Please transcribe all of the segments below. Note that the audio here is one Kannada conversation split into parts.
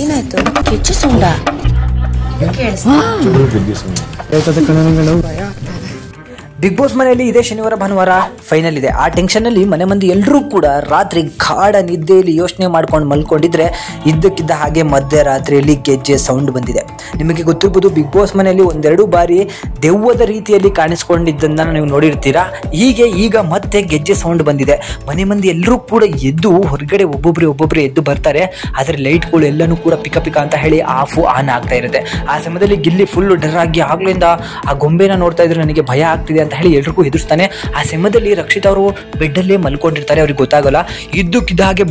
ಏನಾಯ್ತು? ಗೆಜ್ಜೆ ಸೌಂಡಾ? ಬಿಗ್ ಬಾಸ್ ಮನೆಯಲ್ಲಿ ಇದೇ ಶನಿವಾರ ಭಾನುವಾರ ಫೈನಲ್ ಇದೆ. ಆ ಟೆನ್ಷನಲ್ಲಿ ಮನೆ ಮಂದಿ ಎಲ್ಲರೂ ಕೂಡ ರಾತ್ರಿ ಗಾಢ ನಿದ್ದೆಯಲ್ಲಿ ಯೋಚನೆ ಮಾಡ್ಕೊಂಡು ಮಲ್ಕೊಂಡಿದ್ರೆ ಇದ್ದಕ್ಕಿದ್ದ ಹಾಗೆ ಮಧ್ಯರಾತ್ರಿಯಲ್ಲಿ ಗೆಜ್ಜೆ ಸೌಂಡ್ ಬಂದಿದೆ. ನಿಮಗೆ ಗೊತ್ತಿರ್ಬೋದು, ಬಿಗ್ ಬಾಸ್ ಮನೆಯಲ್ಲಿ ಒಂದೆರಡು ಬಾರಿ ದೆವ್ವದ ರೀತಿಯಲ್ಲಿ ಕಾಣಿಸ್ಕೊಂಡಿದ್ದನ್ನು ನೀವು ನೋಡಿರ್ತೀರಾ. ಈಗ ಮತ್ತೆ ಗೆಜ್ಜೆ ಸೌಂಡ್ ಬಂದಿದೆ. ಮನೆ ಮಂದಿ ಎಲ್ಲರೂ ಕೂಡ ಎದ್ದು ಹೊರಗಡೆ ಒಬ್ಬೊಬ್ಬರೇ ಎದ್ದು ಬರ್ತಾರೆ. ಆದರೆ ಲೈಟ್ಗಳು ಎಲ್ಲನೂ ಕೂಡ ಪಿಕ ಪಿಕ ಅಂತ ಹೇಳಿ ಆನ್ ಆಗ್ತಾ ಇರುತ್ತೆ. ಆ ಸಮಯದಲ್ಲಿ ಗಿಲ್ಲಿ ಫುಲ್ ಡರ್ ಆಗಿ ಆಗ್ಲಿಂದ ಆ ಗೊಂಬೆನ ನೋಡ್ತಾ ಇದ್ರೆ ನನಗೆ ಭಯ ಆಗ್ತಿದೆ ಅಂತ ಹೇಳಿ ಎಲ್ರಿಗೂ ಹೆದರ್ಸ್ತಾನೆ. ಆ ಸಮಯದಲ್ಲಿ ರಕ್ಷಿತಾ ಅವರು ಬೆಡ್ಡಲ್ಲೇ ಮಲ್ಕೊಂಡಿರ್ತಾರೆ, ಅವ್ರಿಗೆ ಗೊತ್ತಾಗಲ್ಲ. ಇದ್ದಕ್ಕಿದ್ದ ಹಾಗೆ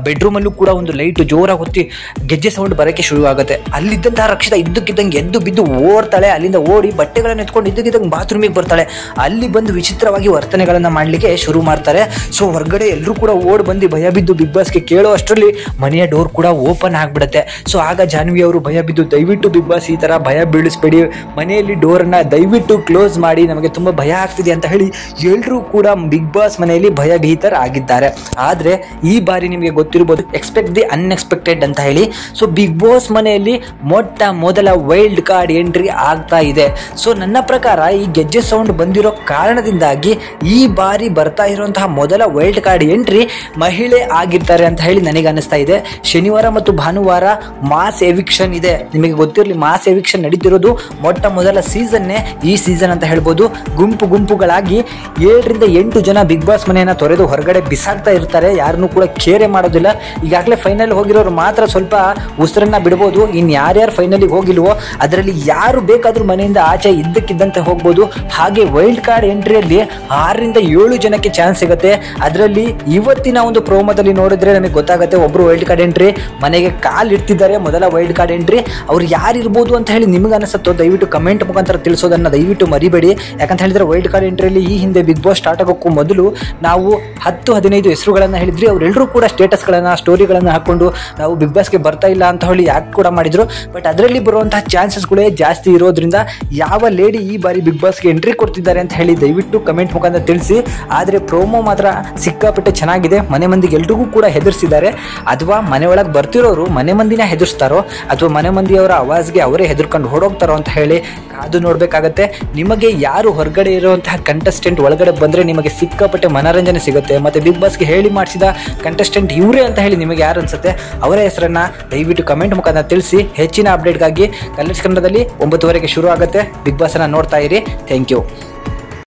ಬೆಡ್ರೂಮಲ್ಲೂ ಕೂಡ ಒಂದು ಲೈಟ್ ಜೋರಾಗಿ ಹೊತ್ತಿ ಗೆಜ್ಜೆ ಸೌಂಡ್ ಬರೋಕ್ಕೆ ಶುರು ಆಗುತ್ತೆ. ಅಲ್ಲಿದ್ದಂತಹ ರಕ್ಷಿತಾ ಇದ್ದಕ್ಕಿದ್ದಂಗೆ ಎದ್ದು ಬಿದ್ದು ಓಡ್ತಾಳೆ. ಅಲ್ಲಿಂದ ಓಡಿ ಬಟ್ಟೆಗಳನ್ನು ಎತ್ಕೊಂಡು ಇದ್ದಕ್ಕಿದ್ದಂಗೆ ಬಾತ್ರೂಮಿಗೆ ಬರ್ತಾಳೆ. ಅಲ್ಲಿ ಬಂದು ವಿಚಿತ್ರವಾಗಿ ವರ್ತನೆಗಳನ್ನು ಮಾಡಲಿಕ್ಕೆ ಶುರು ಮಾಡ್ತಾರೆ. ಸೊ ಹೊರಗಡೆ ಎಲ್ಲರೂ ಕೂಡ ಓಡ್ ಬಂದು ಭಯ ಬಿದ್ದು ಬಿಗ್ ಬಾಸ್ಗೆ ಕೇಳೋ ಅಷ್ಟರಲ್ಲಿ ಮನೆಯ ಡೋರ್ ಕೂಡ ಓಪನ್ ಆಗಿಬಿಡುತ್ತೆ. ಸೊ ಆಗ ಜಾನ್ವಿ ಅವರು ಭಯ ಬಿದ್ದು, ದಯವಿಟ್ಟು ಬಿಗ್ ಬಾಸ್ ಈ ಥರ ಭಯ ಬೀಳಿಸ್ಬೇಡಿ, ಮನೆಯಲ್ಲಿ ಡೋರನ್ನು ದಯವಿಟ್ಟು ಕ್ಲೋಸ್ ಮಾಡಿ, ನಮಗೆ ತುಂಬ ಭಯ ಆಗ್ತಿದೆ ಅಂತ ಹೇಳಿ ಎಲ್ಲರೂ ಕೂಡ ಬಿಗ್ ಬಾಸ್ ಮನೆಯಲ್ಲಿ ಭಯಭೀತರಾಗಿದ್ದಾರೆ. ಆದರೆ ಈ ಬಾರಿ ನಿಮಗೆ ಗೊತ್ತಿರಬಹುದು, ಎಕ್ಸ್ಪೆಕ್ಟ್ ದಿ ಅನ್ಎಕ್ಸ್ಪೆಕ್ಟೆಡ್ ಅಂತ ಹೇಳಿ. ಸೊ ಬಿಗ್ ಬಾಸ್ ಮನೆಯಲ್ಲಿ ಮೊದಲ ವೈಲ್ಡ್ ಕಾರ್ಡ್ ಎಂಟ್ರಿ ಆಗ್ತಾ ಇದೆ. ಸೊ ನನ್ನ ಪ್ರಕಾರ ಈ ಗೆಜ್ಜೆ ಸೌಂಡ್ ಬಂದಿರೋ ಕಾರಣದಿಂದಾಗಿ ಈ ಬಾರಿ ಬರ್ತಾ ಇರುವಂತಹ ಮೊದಲ ವೈಲ್ಡ್ ಕಾರ್ಡ್ ಎಂಟ್ರಿ ಮಹಿಳೆ ಆಗಿರ್ತಾರೆ ಅಂತ ಹೇಳಿ ನನಗೆ ಅನಿಸ್ತಾ ಇದೆ. ಶನಿವಾರ ಮತ್ತು ಭಾನುವಾರ ಮಾಸ್ ಎವಿಕ್ಷನ್ ಇದೆ. ನಿಮಗೆ ಗೊತ್ತಿರಲಿ, ಮಾಸ್ ಎವಿಕ್ಷನ್ ನಡೀತಿರೋದು ಮೊದಲ ಸೀಸನ್ನೇ ಈ ಸೀಸನ್ ಅಂತ ಹೇಳ್ಬೋದು. ಗುಂಪುಗಳಾಗಿ 7ರಿಂದ 8 ಜನ ಬಿಗ್ ಬಾಸ್ ಮನೆಯನ್ನ ತೊರೆದು ಹೊರಗಡೆ ಬಿಸಾಕ್ತಾ ಇರ್ತಾರೆ. ಯಾರನ್ನೂ ಕೂಡ ಕೇರೆ ಮಾಡೋದಿಲ್ಲ. ಈಗಾಗಲೇ ಫೈನಲ್ ಹೋಗಿರೋರು ಮಾತ್ರ ಸ್ವಲ್ಪ ಉಸಿರನ್ನ ಬಿಡ್ಬೋದು. ಇನ್ನು ಯಾರ್ಯಾರು ಫೈನಲಿಗೆ ಹೋಗಿಲ್ವೋ ಅದರಲ್ಲಿ ಯಾರು ಬೇಕಾದ್ರೂ ಮನೆಯಿಂದ ಆಚೆ ಇದ್ದಕ್ಕಿದ್ದಂತೆ ಹೋಗ್ಬೋದು. ಹಾಗೆ ವೈಲ್ಡ್ ಕಾರ್ಡ್ ಎಂಟ್ರಿಯಲ್ಲಿ 6ರಿಂದ 7 ಜನಕ್ಕೆ ಚಾನ್ಸ್ ಸಿಗುತ್ತೆ. ಅದರಲ್ಲಿ ಇವತ್ತಿನ ಒಂದು ಪ್ರೋಮೋದಲ್ಲಿ ನೋಡಿದ್ರೆ ನಮಗೆ ಗೊತ್ತಾಗುತ್ತೆ, ಒಬ್ರು ವೈಲ್ಡ್ ಕಾರ್ಡ್ ಎಂಟ್ರಿ ಮನೆಗೆ ಇಡ್ತಿದ್ದಾರೆ. ಮೊದಲ ವೈಲ್ಡ್ ಕಾರ್ಡ್ ಎಂಟ್ರಿ ಅವ್ರು ಯಾರಿರ್ಬೋದು ಅಂತ ಹೇಳಿ ನಿಮ್ಗೆ ಅನಿಸುತ್ತೋ ದಯವಿಟ್ಟು ಕಮೆಂಟ್ ಮುಖಾಂತರ ತಿಳಿಸೋದನ್ನ ದಯವಿಟ್ಟು ಮರಿಬೇಡಿ. ಯಾಕಂತ ಹೇಳಿದ್ರೆ ವೈಲ್ಡ್ ಕಾರ್ಡ್ ಎಂಟ್ರಿಯಲ್ಲಿ ಈ ಹಿಂದೆ ಬಿಗ್ ಬಾಸ್ ಸ್ಟಾರ್ಟ್ ಆಗೋಕ್ಕೂ ಮೊದಲು ನಾವು 10-15 ಹೆಸರುಗಳನ್ನು ಹೇಳಿದ್ರಿ. ಅವರೆಲ್ಲರೂ ಕೂಡ ಸ್ಟೇಟಸ್ಗಳನ್ನು, ಸ್ಟೋರಿಗಳನ್ನು ಹಾಕೊಂಡು ನಾವು ಬಿಗ್ ಬಾಸ್ಗೆ ಬರ್ತಾ ಇಲ್ಲ ಅಂತ ಹೇಳಿ ಯಾಕೆ ಕೂಡ ಮಾಡಿದ್ರು. ಬಟ್ ಅದರಲ್ಲಿ ಬರುವಂತಹ ಚಾನ್ಸಸ್ಗಳೇ ಜಾಸ್ತಿ ಇರೋದ್ರಿಂದ ಯಾವ ಲೇಡಿ ಈ ಬಾರಿ ಬಿಗ್ ಬಾಸ್ಗೆ ಎಂಟ್ರಿ ಕೊಡ್ತಿದ್ದಾರೆ ಅಂತ ಹೇಳಿ ದಯವಿಟ್ಟು ಕಮೆಂಟ್ ಮುಖಾಂತರ ತಿಳಿಸಿ. ಆದರೆ ಪ್ರೋಮೋ ಮಾತ್ರ ಸಿಕ್ಕಾಪಟ್ಟೆ ಚೆನ್ನಾಗಿದೆ. ಮನೆ ಮಂದಿಗೆ ಎಲ್ರಿಗೂ ಕೂಡ ಹೆದರ್ಸಿದ್ದಾರೆ. ಅಥವಾ ಮನೆ ಒಳಗೆ ಬರ್ತಿರೋರು ಮನೆ ಮಂದಿನ ಹೆದರ್ಸ್ತಾರೋ ಅಥವಾ ಮನೆ ಮಂದಿಯವರ ಆವಾಜ್ಗೆ ಅವರೇ ಹೆದರ್ಕೊಂಡು ಹೊರಡೋಗ್ತಾರೋ ಅಂತ ಹೇಳಿ ಕಾದು ನೋಡಬೇಕಾಗತ್ತೆ. ನಿಮಗೆ ಯಾರು ಹೊರಗಡೆ ಇರುವಂತಹ ಕಂಟೆಸ್ಟೆಂಟ್ ಒಳಗಡೆ ಬಂದರೆ ನಿಮಗೆ ಸಿಕ್ಕಾಪಟ್ಟೆ ಮನೋರಂಜನೆ ಸಿಗುತ್ತೆ. ಮತ್ತು ಬಿಗ್ ಬಾಸ್ಗೆ ಹೇಳಿ ಮಾಡಿಸಿದ ಕಂಟೆಸ್ಟೆಂಟ್ ಇವರೇ ಅಂತ ಹೇಳಿ ನಿಮಗೆ ಯಾರು ಅನ್ಸುತ್ತೆ ಅವರ ಹೆಸರನ್ನು ದಯವಿಟ್ಟು ಕಮೆಂಟ್ ಮುಖಾಂತರ ತಿಳಿಸಿ. ಹೆಚ್ಚಿನ ಅಪ್ಡೇಟ್ಗಾಗಿ ಕನ್ನಡದಲ್ಲಿ 9:00 ಶುರು ಆಗುತ್ತೆ. ಬಿಗ್ ಬಾಸ್ನ ನೋಡ್ತಾ ಇರಿ. Thank you.